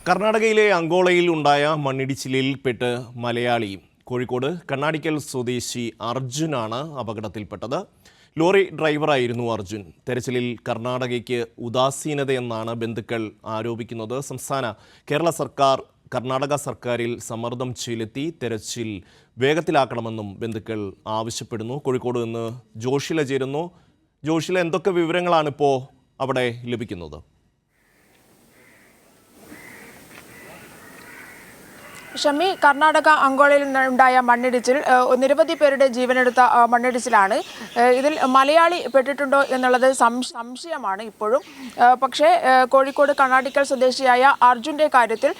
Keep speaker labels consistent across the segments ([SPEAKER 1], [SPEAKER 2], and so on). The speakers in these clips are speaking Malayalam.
[SPEAKER 1] കർണാടകയിലെ അങ്കോളയിൽ ഉണ്ടായ മണ്ണിടിച്ചിലിൽ പെട്ട് മലയാളി കോഴിക്കോട് കണ്ണാടിക്കൽ സ്വദേശി അർജുനാണ് അപകടത്തിൽപ്പെട്ടത്. ലോറി ഡ്രൈവറായിരുന്നു അർജുൻ. തെരച്ചിലിൽ കർണാടകയ്ക്ക് ഉദാസീനതയെന്നാണ് ബന്ധുക്കൾ ആരോപിക്കുന്നത്. കേരള സർക്കാർ കർണാടക സർക്കാരിൽ സമ്മർദ്ദം ചെലുത്തി തെരച്ചിൽ വേഗത്തിലാക്കണമെന്നും ബന്ധുക്കൾ ആവശ്യപ്പെടുന്നു. കോഴിക്കോട് നിന്ന് ജോഷില ചേരുന്നു. ജോഷില, എന്തൊക്കെ വിവരങ്ങളാണ് ഇപ്പോൾ അവിടെ ലഭിക്കുന്നത്?
[SPEAKER 2] ഷമി, കർണാടക അങ്കോളയിൽ ഉണ്ടായ മണ്ണിടിച്ചിൽ നിരവധി പേരുടെ ജീവനെടുത്ത മണ്ണിടിച്ചിലാണ്. ഇതിൽ മലയാളി പെട്ടിട്ടുണ്ടോ എന്നുള്ളത് സംശയമാണ് ഇപ്പോഴും. പക്ഷേ കോഴിക്കോട് കണ്ണാടിക്കൽ സ്വദേശിയായ അർജുൻ്റെ കാര്യത്തിൽ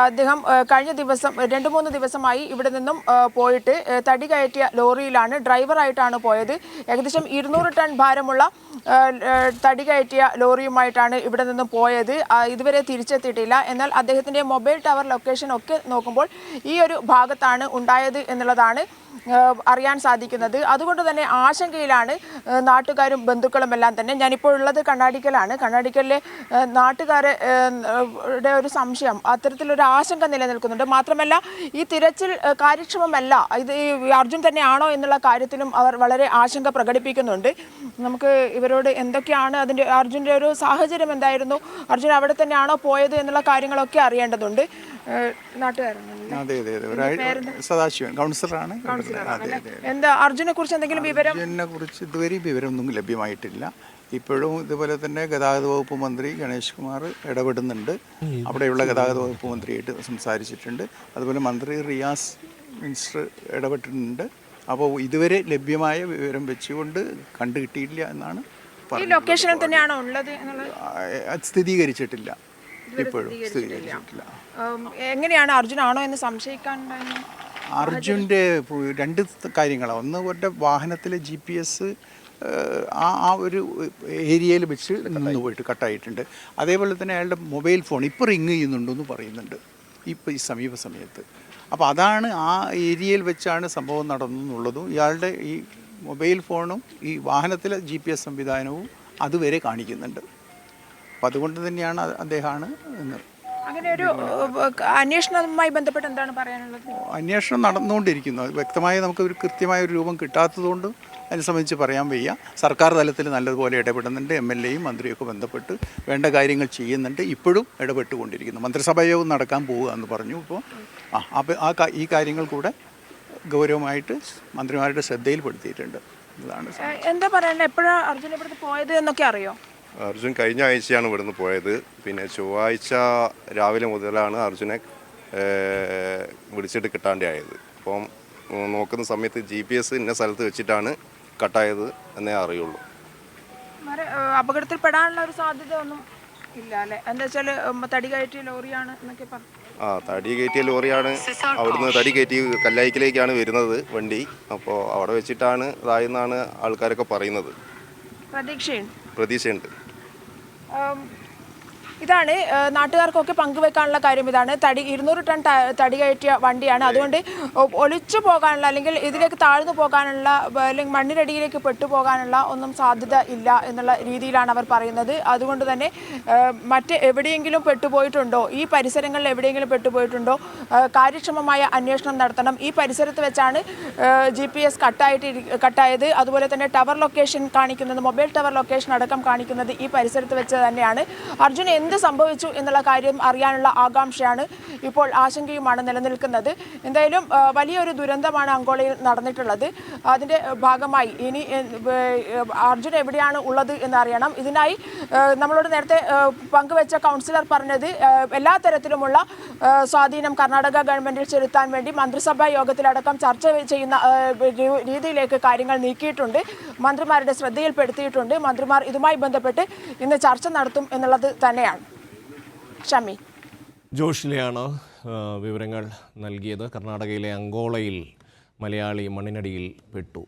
[SPEAKER 2] അദ്ദേഹം കഴിഞ്ഞ ദിവസം 2-3 ദിവസമായി ഇവിടെ നിന്നും പോയിട്ട് തടി കയറ്റിയ ലോറിയിലാണ് ഡ്രൈവറായിട്ടാണ് പോയത്. ഏകദേശം 200 ടൺ ഭാരമുള്ള തടി കയറ്റിയ ലോറിയുമായിട്ടാണ് ഇവിടെ നിന്നും പോയത്. ഇതുവരെ തിരിച്ചെത്തിയിട്ടില്ല. എന്നാൽ അദ്ദേഹത്തിൻ്റെ മൊബൈൽ ടവർ ലൊക്കേഷൻ ഒക്കെ നോക്കുമ്പോൾ ഈ ഒരു ഭാഗത്താണ് ഉണ്ടായത് എന്നുള്ളതാണ് അറിയാൻ സാധിക്കുന്നത്. അതുകൊണ്ട് തന്നെ ആശങ്കയിലാണ് നാട്ടുകാരും ബന്ധുക്കളും എല്ലാം തന്നെ. ഞാനിപ്പോൾ ഉള്ളത് കണ്ണാടിക്കലാണ്. കണ്ണാടിക്കലിലെ നാട്ടുകാരുടെ ഒരു സംശയം, അത്തരത്തിലൊരു ആശങ്ക നിലനിൽക്കുന്നുണ്ട്. മാത്രമല്ല, ഈ തിരച്ചിൽ കാര്യക്ഷമമല്ല, ഇത് അർജുൻ തന്നെയാണോ എന്നുള്ള കാര്യത്തിലും അവർ വളരെ ആശങ്ക പ്രകടിപ്പിക്കുന്നുണ്ട്. നമുക്ക് ഇവരോട് എന്തൊക്കെയാണ് അതിൻ്റെ അർജുൻ്റെ ഒരു സാഹചര്യം എന്തായിരുന്നു, അർജുൻ അവിടെ തന്നെയാണോ പോയത് എന്നുള്ള കാര്യങ്ങളൊക്കെ അറിയേണ്ടതുണ്ട്.
[SPEAKER 3] സദാശിവൻ കൗൺസിലറാണ്.
[SPEAKER 2] എന്താ അർജുനെ കുറിച്ച് എന്തെങ്കിലും വിവരം?
[SPEAKER 3] അർജുനെ കുറിച്ച് ഇതുവരെ വിവരമൊന്നും ലഭ്യമായിട്ടില്ല. ഇപ്പോഴും ഇതുപോലെ തന്നെ ഗതാഗത വകുപ്പ് മന്ത്രി ഗണേഷ് കുമാർ ഇടപെടുന്നുണ്ട്. അവിടെയുള്ള ഗതാഗത വകുപ്പ് മന്ത്രിയായിട്ട് സംസാരിച്ചിട്ടുണ്ട്. അതുപോലെ മന്ത്രി റിയാസ് മിനിസ്റ്റർ ഇടപെട്ടിട്ടുണ്ട്. അപ്പോൾ ഇതുവരെ ലഭ്യമായ വിവരം വെച്ചുകൊണ്ട് കണ്ടുകിട്ടിയില്ല എന്നാണ്
[SPEAKER 2] ലൊക്കേഷനിൽ തന്നെയാണോ ഉള്ളത്
[SPEAKER 3] സ്ഥിരീകരിച്ചിട്ടില്ല. ഇപ്പോഴും സ്ഥിരീകരിച്ചിട്ടില്ല.
[SPEAKER 2] എങ്ങനെയാണ് അർജുനാണോ എന്ന് സംശയിക്കാൻ?
[SPEAKER 3] അർജുൻ്റെ 2 കാര്യങ്ങളാണ്. ഒന്ന്, അവരുടെ വാഹനത്തിലെ GPS ആ ഒരു ഏരിയയിൽ വെച്ച് നിന്ന് പോയിട്ട് കട്ടായിട്ടുണ്ട്. അതേപോലെ തന്നെ അയാളുടെ മൊബൈൽ ഫോൺ ഇപ്പോൾ റിങ് ചെയ്യുന്നുണ്ടെന്ന് പറയുന്നുണ്ട് ഇപ്പോൾ ഈ സമയത്ത്. അപ്പോൾ അതാണ് ആ ഏരിയയിൽ വെച്ചാണ് സംഭവം നടന്നെന്നുള്ളതും ഇയാളുടെ ഈ മൊബൈൽ ഫോണും ഈ വാഹനത്തിലെ GPS സംവിധാനവും അതുവരെ കാണിക്കുന്നുണ്ട്. അപ്പം അതുകൊണ്ട് തന്നെയാണ് അദ്ദേഹമാണ് എന്ന്.
[SPEAKER 2] അങ്ങനെ ഒരു അന്വേഷണവുമായി ബന്ധപ്പെട്ട് എന്താണ് പറയാനുള്ളത്?
[SPEAKER 3] അന്വേഷണം നടന്നുകൊണ്ടിരിക്കുന്നു. വ്യക്തമായി നമുക്ക് ഒരു കൃത്യമായ ഒരു രൂപം കിട്ടാത്തതുകൊണ്ട് അതിനെ സംബന്ധിച്ച് പറയാൻ വയ്യ. സർക്കാർ തലത്തിൽ നല്ലതുപോലെ ഇടപെടുന്നുണ്ട്. MLA-യും മന്ത്രിയൊക്കെ ബന്ധപ്പെട്ട് വേണ്ട കാര്യങ്ങൾ ചെയ്യുന്നുണ്ട്. ഇപ്പോഴും ഇടപെട്ടുകൊണ്ടിരിക്കുന്നു. മന്ത്രിസഭായോഗം നടക്കാൻ പോവുക എന്ന് പറഞ്ഞു. ഇപ്പോൾ ഈ കാര്യങ്ങൾ കൂടെ ഗൗരവമായിട്ട് മന്ത്രിമാരുടെ ശ്രദ്ധയിൽപ്പെടുത്തിയിട്ടുണ്ട്. ഇതാണ്.
[SPEAKER 2] എന്താ പറയുന്നത്, എപ്പോഴാണ് അർജുൻ ഇവിടുന്ന് പോയത് എന്നൊക്കെ അറിയോ?
[SPEAKER 4] അർജുൻ കഴിഞ്ഞ ആഴ്ചയാണ് ഇവിടുന്ന് പോയത്. പിന്നെ ചൊവ്വാഴ്ച രാവിലെ മുതലാണ് അർജുനെ വിളിച്ചിട്ട് കിട്ടാണ്ടായത്. അപ്പം നോക്കുന്ന സമയത്ത് GPS ഇന്ന സ്ഥലത്ത് വെച്ചിട്ടാണ് കട്ടായത് എന്നേ അറിയുള്ളൂ.
[SPEAKER 2] അപകടത്തിൽപ്പെടാനുള്ള ഒരു സാധ്യത ഒന്നും ഇല്ല അല്ലേ? എന്താ വെച്ചാൽ തടി കയറ്റിയ ലോറിയാണ് എന്നൊക്കെ പറഞ്ഞു.
[SPEAKER 4] തടി കയറ്റിയ ലോറിയാണ്. അവിടുന്ന് തടി കയറ്റി കല്ലായിക്കിലേക്കാണ് വരുന്നത് വണ്ടി. അപ്പോൾ അവിടെ വെച്ചിട്ടാണ് ഇതായെന്നാണ് ആൾക്കാരൊക്കെ പറയുന്നത്. പ്രതീക്ഷയുണ്ട്.
[SPEAKER 2] ഇതാണ് നാട്ടുകാർക്കൊക്കെ പങ്കുവെക്കാനുള്ള കാര്യം. ഇതാണ് 200 ടൺ തടി കയറ്റിയ വണ്ടിയാണ്. അതുകൊണ്ട് ഒലിച്ചു പോകാനുള്ള അല്ലെങ്കിൽ ഇതിലേക്ക് താഴ്ന്നു പോകാനുള്ള അല്ലെങ്കിൽ മണ്ണിനടിയിലേക്ക് പെട്ടുപോകാനുള്ള ഒന്നും സാധ്യത ഇല്ല എന്നുള്ള രീതിയിലാണ് അവർ പറയുന്നത്. അതുകൊണ്ട് തന്നെ മറ്റ് എവിടെയെങ്കിലും പെട്ടുപോയിട്ടുണ്ടോ, ഈ പരിസരങ്ങളിൽ എവിടെയെങ്കിലും കാര്യക്ഷമമായ അന്വേഷണം നടത്തണം. ഈ പരിസരത്ത് വെച്ചാണ് GPS കട്ടായത്. അതുപോലെ തന്നെ ടവർ ലൊക്കേഷൻ കാണിക്കുന്നത്, മൊബൈൽ ടവർ ലൊക്കേഷൻ അടക്കം കാണിക്കുന്നത് ഈ പരിസരത്ത് വെച്ച് തന്നെയാണ്. അർജുൻ എന്ത് സംഭവിച്ചു എന്നുള്ള കാര്യം അറിയാനുള്ള ആകാംക്ഷയാണ് ഇപ്പോൾ, ആശങ്കയുമാണ് നിലനിൽക്കുന്നത്. എന്തായാലും വലിയൊരു ദുരന്തമാണ് അങ്കോളയിൽ നടന്നിട്ടുള്ളത്. അതിൻ്റെ ഭാഗമായി ഇനി അർജുൻ എവിടെയാണ് ഉള്ളത് എന്നറിയണം. ഇതിനായി നമ്മളോട് നേരത്തെ പങ്കുവെച്ച കൗൺസിലർ പറഞ്ഞത് എല്ലാ തരത്തിലുമുള്ള സ്വാധീനം കർണാടക ഗവൺമെൻറ്റിൽ ചെലുത്താൻ വേണ്ടി മന്ത്രിസഭാ യോഗത്തിലടക്കം ചർച്ച ചെയ്യുന്ന രീതിയിലേക്ക് കാര്യങ്ങൾ നീക്കിയിട്ടുണ്ട്. മന്ത്രിമാരുടെ ശ്രദ്ധയിൽപ്പെടുത്തിയിട്ടുണ്ട്. മന്ത്രിമാർ ഇതുമായി ബന്ധപ്പെട്ട് ഇന്ന് ചർച്ച നടത്തും എന്നുള്ളത് തന്നെയാണ്. ഷമി,
[SPEAKER 1] ജോഷിലെയാണ് വിവരങ്ങൾ നൽകിയത്. കർണാടകയിലെ അങ്കോളയിൽ മലയാളി മണ്ണിനടിയിൽ പെട്ടു.